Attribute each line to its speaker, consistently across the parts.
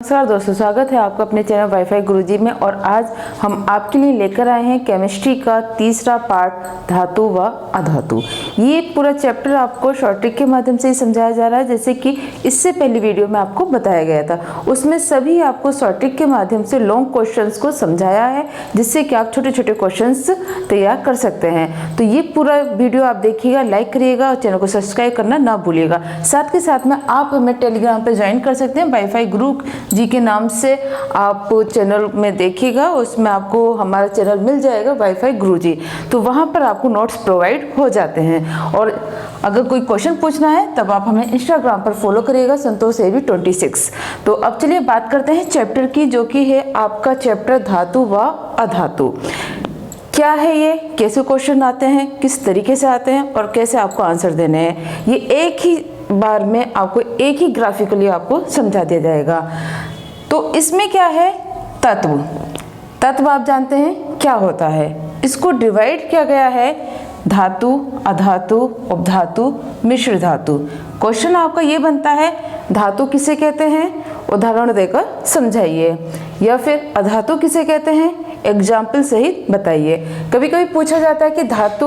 Speaker 1: नमस्कार दोस्तों, स्वागत है आपका अपने चैनल वाईफाई गुरुजी में। और आज हम आपके लिए लेकर आए हैं केमिस्ट्री का तीसरा पार्ट, धातु व अधातु। ये पूरा चैप्टर आपको शॉर्ट ट्रिक के माध्यम से ही समझाया जा रहा है, जैसे कि इससे पहली वीडियो में आपको बताया गया था। उसमें सभी आपको शॉर्ट ट्रिक के माध्यम से लॉन्ग क्वेश्चंस को समझाया है, जिससे कि आप छोटे छोटे क्वेश्चंस तैयार कर सकते हैं। तो ये पूरा वीडियो आप देखिएगा, लाइक करिएगा और चैनल को सब्सक्राइब करना ना भूलिएगा। साथ के साथ में आप हमें टेलीग्राम पर ज्वाइन कर सकते हैं, वाईफाई गुरु जी के नाम से आप चैनल में देखिएगा, उसमें आपको हमारा चैनल मिल जाएगा वाईफाई गुरुजी। तो वहाँ पर आपको नोट्स प्रोवाइड हो जाते हैं। और अगर कोई क्वेश्चन पूछना है तब आप हमें इंस्टाग्राम पर फॉलो करिएगा, संतोष एबी 26। तो अब चलिए बात करते हैं चैप्टर की, जो कि है आपका चैप्टर धातु व अधातु। क्या है ये, कैसे क्वेश्चन आते हैं, किस तरीके से आते हैं और कैसे आपको आंसर देने हैं, ये एक ही बार में आपको एक ही ग्राफिकली आपको समझा दिया जाएगा। तो इसमें क्या है, तत्व आप जानते हैं क्या होता है। इसको डिवाइड किया गया है धातु, अधातु, उपधातु, मिश्र धातु। क्वेश्चन आपका ये बनता है, धातु किसे कहते हैं, उदाहरण देकर समझाइए, या फिर अधातु किसे कहते हैं, एग्जाम्पल सहित बताइए। कभी कभी पूछा जाता है कि धातु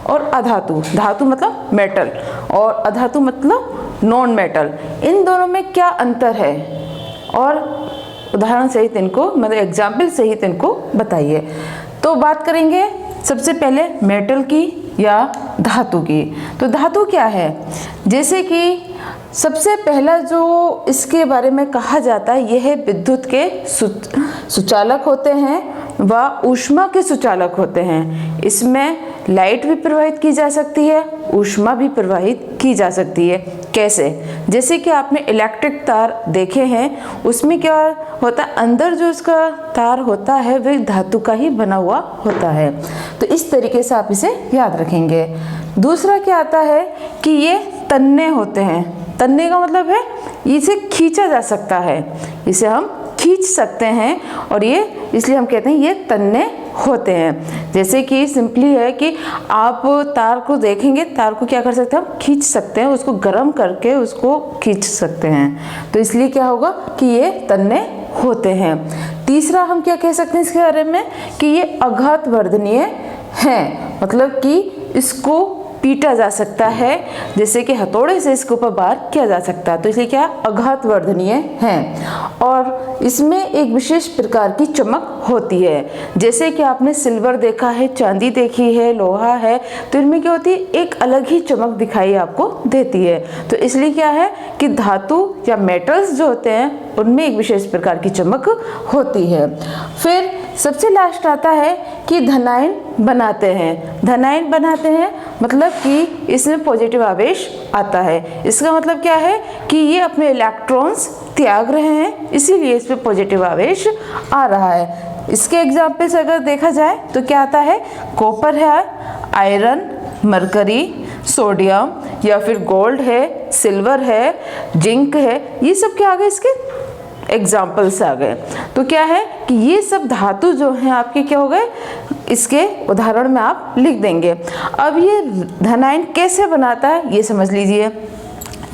Speaker 1: और अधातु, धातु मतलब मेटल और अधातु मतलब नॉन मेटल, इन दोनों में क्या अंतर है, और उदाहरण सहित इनको, मतलब एग्जाम्पल सहित इनको बताइए। तो बात करेंगे सबसे पहले मेटल की या धातु की। तो धातु क्या है, जैसे कि सबसे पहला जो इसके बारे में कहा जाता है, यह है विद्युत के सुचालक होते हैं व ऊष्मा के सुचालक होते हैं। इसमें लाइट भी प्रवाहित की जा सकती है, ऊष्मा भी प्रवाहित की जा सकती है। कैसे, जैसे कि आपने इलेक्ट्रिक तार देखे हैं, उसमें क्या होता है, अंदर जो उसका तार होता है वह धातु का ही बना हुआ होता है। तो इस तरीके से आप इसे याद रखेंगे। दूसरा क्या आता है कि ये तन्ने होते हैं। तन्ने का मतलब है इसे खींचा जा सकता है, इसे हम खींच सकते हैं, और ये इसलिए हम कहते हैं ये तन्ने होते हैं। जैसे कि सिंपली है कि आप तार को देखेंगे, तार को क्या कर सकते हैं, हम खींच सकते हैं, उसको गर्म करके उसको खींच सकते हैं। तो इसलिए क्या होगा कि ये तन्ने होते हैं। तीसरा हम क्या कह सकते हैं इसके बारे में, कि ये आघात वर्धनीय हैं, मतलब कि इसको पीटा जा सकता है, जैसे कि हथौड़े से इसके ऊपर वार किया जा सकता है। तो इसलिए क्या, आघात वर्धनीय हैं। और इसमें एक विशेष प्रकार की चमक होती है, जैसे कि आपने सिल्वर देखा है, चांदी देखी है, लोहा है, तो इनमें क्या होती है, एक अलग ही चमक दिखाई आपको देती है। तो इसलिए क्या है कि धातु या मेटल्स जो होते हैं उनमें एक विशेष प्रकार की चमक होती है। फिर सबसे लास्ट आता है कि धनायन बनाते हैं। धनायन बनाते हैं मतलब कि इसमें पॉजिटिव आवेश आता है। इसका मतलब क्या है कि ये अपने इलेक्ट्रॉन्स त्याग रहे हैं, इसीलिए इसमें पॉजिटिव आवेश आ रहा है। इसके एग्जाम्पल से अगर देखा जाए तो क्या आता है, कॉपर है, आयरन, मरकरी, सोडियम, या फिर गोल्ड है, सिल्वर है, जिंक है, ये सब क्या आ गए, इसके एग्जाम्पल्स आ गए। तो क्या है कि ये सब धातु जो हैं आपके क्या हो गए, इसके उदाहरण में आप लिख देंगे। अब ये धनायन कैसे बनाता है ये समझ लीजिए।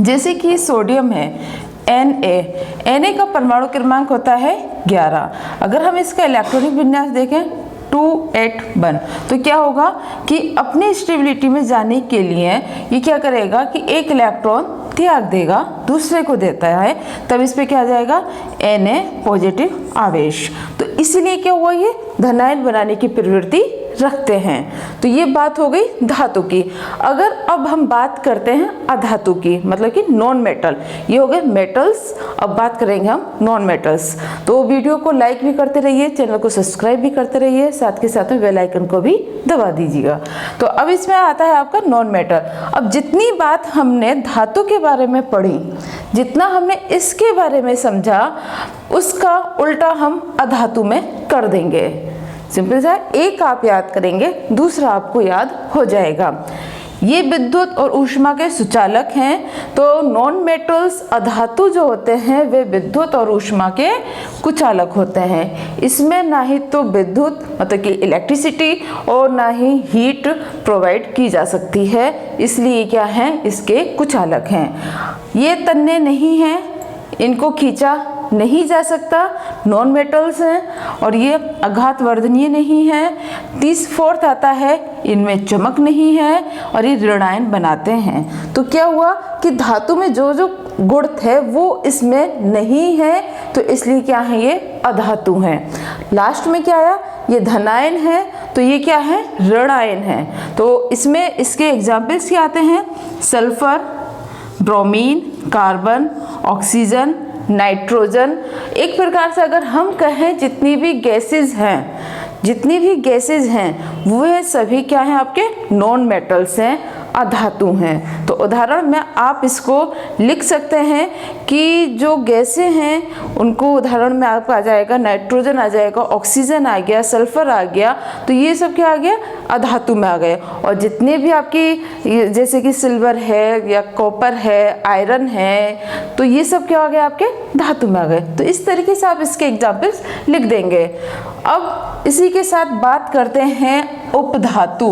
Speaker 1: जैसे कि सोडियम है, Na का परमाणु क्रमांक होता है 11। अगर हम इसका इलेक्ट्रॉनिक विन्यास देखें 281, तो क्या होगा कि अपनी स्टेबिलिटी में जाने के लिए ये क्या करेगा कि एक इलेक्ट्रॉन त्याग देगा, दूसरे को देता है, तब इस पे क्या आ जाएगा, Na पॉजिटिव आवेश। तो इसीलिए क्या हुआ, ये धनायन बनाने की प्रवृत्ति रखते हैं। तो ये बात हो गई धातु की। अगर अब हम बात करते हैं अधातु की, मतलब कि नॉन मेटल, ये हो गए मेटल्स। अब बात करेंगे हम नॉन मेटल्स। तो वीडियो को लाइक भी करते रहिए, चैनल को सब्सक्राइब भी करते रहिए, साथ के साथ में बेल आइकन को भी दबा दीजिएगा। तो अब इसमें आता है आपका नॉन मेटल। अब जितनी बात हमने धातु के बारे में पढ़ी, जितना हमने इसके बारे में समझा, उसका उल्टा हम अधातु में कर देंगे। सिंपल सा, एक आप याद करेंगे, दूसरा आपको याद हो जाएगा। ये विद्युत और ऊष्मा के सुचालक हैं। तो नॉन मेटल्स अधातु जो होते हैं वे विद्युत और ऊष्मा के कुचालक होते हैं। इसमें ना ही तो विद्युत मतलब कि इलेक्ट्रिसिटी और ना ही हीट प्रोवाइड की जा सकती है, इसलिए क्या हैं, इसके कुचालक हैं। ये तन्ने नहीं हैं, इनको खींचा नहीं जा सकता, नॉन मेटल्स हैं और ये आघात वर्धनीय नहीं है। 30 आता है, इनमें चमक नहीं है और ये ऋणायन बनाते हैं। तो क्या हुआ कि धातु में जो जो गुण थे वो इसमें नहीं है, तो इसलिए क्या है, ये अधातु हैं। लास्ट में क्या आया, ये धनायन है, तो ये क्या है, ऋणायन है। तो इसमें इसके एग्जाम्पल्स क्या आते हैं, sulphur, bromine, carbon, oxygen, nitrogen. एक प्रकार से अगर हम कहें जितनी भी गैसेस हैं वह सभी क्या हैं, आपके नॉन मेटल्स हैं, अधातु हैं। तो उदाहरण में आप इसको लिख सकते हैं कि जो गैसें हैं उनको उदाहरण में आपको आ जाएगा, नाइट्रोजन आ जाएगा, ऑक्सीजन आ गया, सल्फर आ गया, तो ये सब क्या आ गया, अधातु में आ गए। और जितने भी आपकी जैसे कि सिल्वर है या कॉपर है, आयरन है, तो ये सब क्या आ गया, आपके धातु में आ गए। तो इस तरीके से आप इसके एग्जाम्पल्स लिख देंगे। अब इसी के साथ बात करते हैं उपधातु।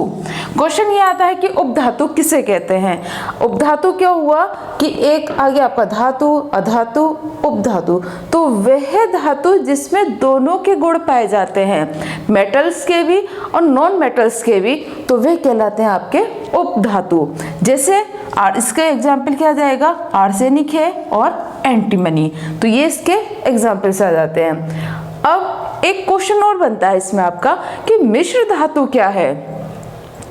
Speaker 1: क्वेश्चन ये आता है कि उपधातु किसे कहते हैं। उपधातु क्या हुआ कि एक आ गया आपका धातु, अधातु, उपधातु। तो वह धातु जिसमें दोनों के गुण पाए जाते हैं, मेटल्स के भी और नॉन मेटल्स के भी, तो वे कहलाते हैं आपके उपधातु। जैसे इसका एग्जाम्पल क्या आ जाएगा, आर्सेनिक है और एंटीमनी। तो ये इसके एग्जाम्पल्स आ जाते हैं। अब एक क्वेश्चन और बनता है इसमें आपका कि मिश्र धातु क्या है।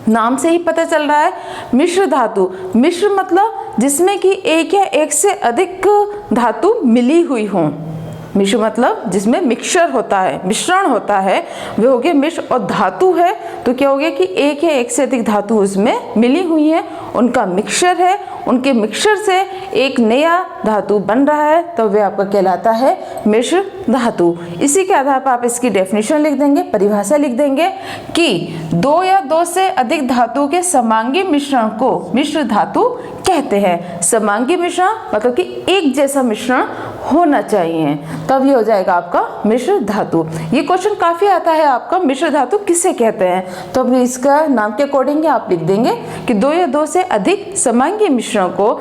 Speaker 1: नाम से ही पता चल रहा है मिश्र धातु। मिश्र मतलब जिसमें कि एक या एक से अधिक धातु मिली हुई हो। मिश्र मतलब जिसमें मिक्सचर होता है, मिश्रण होता है, वे हो गए मिश्र। और धातु है तो क्या हो गया कि एक या एक से अधिक धातु उसमें मिली हुई है, उनका मिक्सचर है, उनके मिक्सचर से एक नया धातु बन रहा है, तो वे आपका कहलाता है मिश्र धातु। इसी के आधार पर आप इसकी डेफिनेशन लिख देंगे, परिभाषा लिख देंगे कि दो या दो से अधिक धातु के समांगी मिश्रण को मिश्र धातु कहते हैं। समांगी मिश्रण मतलब कि एक जैसा मिश्रण होना चाहिए, तब ये हो जाएगा आपका मिश्र धातु। ये क्वेश्चन काफी आता है आपका, मिश्र धातु किसे कहते हैं। तो अब इसका नाम के अकॉर्डिंग आप लिख देंगे कि दो या दो से अधिक समांगी मिश्रण को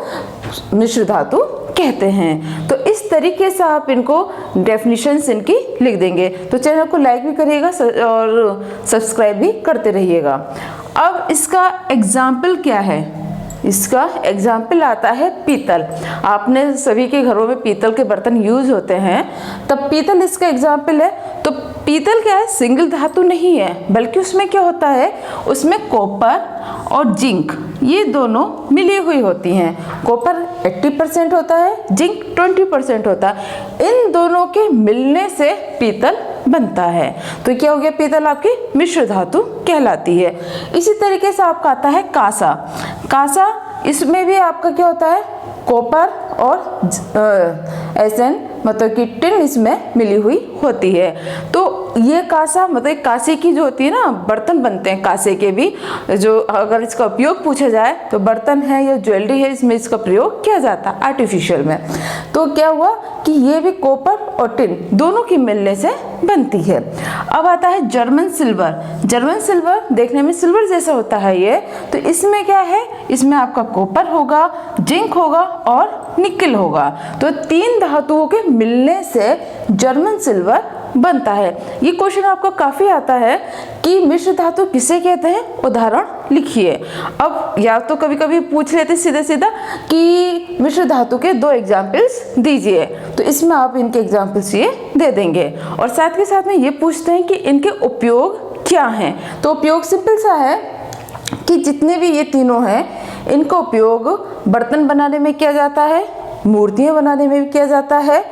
Speaker 1: मिश्र धातु कहते हैं। तो इस तरीके से आप इनको डेफिनेशंस इनकी लिख देंगे। तो चैनल को लाइक भी करिएगा और सब्सक्राइब भी करते रहिएगा। अब इसका एग्जाम्पल क्या है, इसका एग्जाम्पल आता है पीतल। आपने सभी के घरों में पीतल के बर्तन यूज होते हैं, तब पीतल इसका एग्जाम्पल है। तो पीतल क्या है, सिंगल धातु नहीं है, बल्कि उसमें क्या होता है, उसमें कॉपर और जिंक ये दोनों मिली हुई होती हैं। कॉपर 80% होता है, जिंक 20% होता है। इन दोनों के मिलने से पीतल बनता है। तो क्या हो गया, पीतल आपकी मिश्र धातु कहलाती है। इसी तरीके से आपका आता है कांसा। कांसा, इसमें भी आपका क्या होता है, कॉपर और एसएन मतलब कि टिन इसमें मिली हुई होती है। तो ये कांसा मतलब कांसे की जो होती है ना, बर्तन बनते हैं कांसे के भी, जो अगर इसका उपयोग पूछा जाए तो बर्तन है या ज्वेलरी है, इसमें इसका प्रयोग किया जाता है आर्टिफिशियल में। तो क्या हुआ कि ये भी कॉपर और टिन दोनों की मिलने से बनती है। अब आता है जर्मन सिल्वर। जर्मन सिल्वर देखने में सिल्वर जैसा होता है ये, तो इसमें क्या है, इसमें आपका कॉपर होगा, जिंक होगा और निकल होगा। तो तीन धातुओं के मिलने से जर्मन सिल्वर बनता है। ये क्वेश्चन आपको काफी आता है कि मिश्र धातु किसे कहते हैं, उदाहरण लिखिए। अब या तो कभी कभी पूछ लेते सीधा सीधा कि मिश्र धातु के 2 एग्जाम्पल्स दीजिए, तो इसमें आप इनके एग्जाम्पल्स ये दे देंगे। और साथ के साथ में ये पूछते हैं कि इनके उपयोग क्या हैं। तो उपयोग सिंपल सा है कि जितने भी ये तीनों हैं, इनका उपयोग बर्तन बनाने में किया जाता है, मूर्तियां बनाने में भी किया जाता है,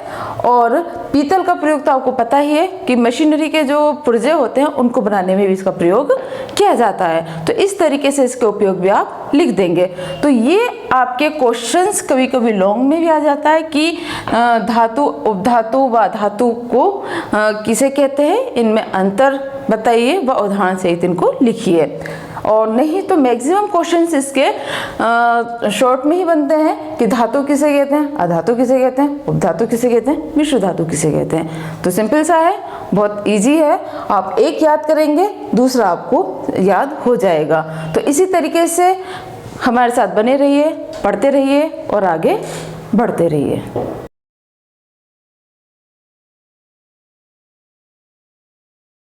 Speaker 1: और पीतल का प्रयोग तो आपको पता ही है कि मशीनरी के जो पुर्जे होते हैं उनको बनाने में भी इसका प्रयोग किया जाता है। तो इस तरीके से इसके उपयोग भी आप लिख देंगे। तो ये आपके क्वेश्चंस कभी कभी लॉन्ग में भी आ जाता है कि धातु, उपधातु व धातु को किसे कहते हैं, इनमें अंतर बताइए व उदाहरण सहित इनको लिखिए। और नहीं तो मैक्सिमम क्वेश्चंस इसके शॉर्ट में ही बनते हैं कि धातु किसे कहते हैं, अधातु किसे कहते हैं, उपधातु किसे कहते हैं, मिश्र धातु किसे कहते हैं। तो सिंपल सा है, बहुत इजी है। आप एक याद करेंगे, दूसरा आपको याद हो जाएगा। तो इसी तरीके से हमारे साथ बने रहिए, पढ़ते रहिए और आगे बढ़ते रहिए।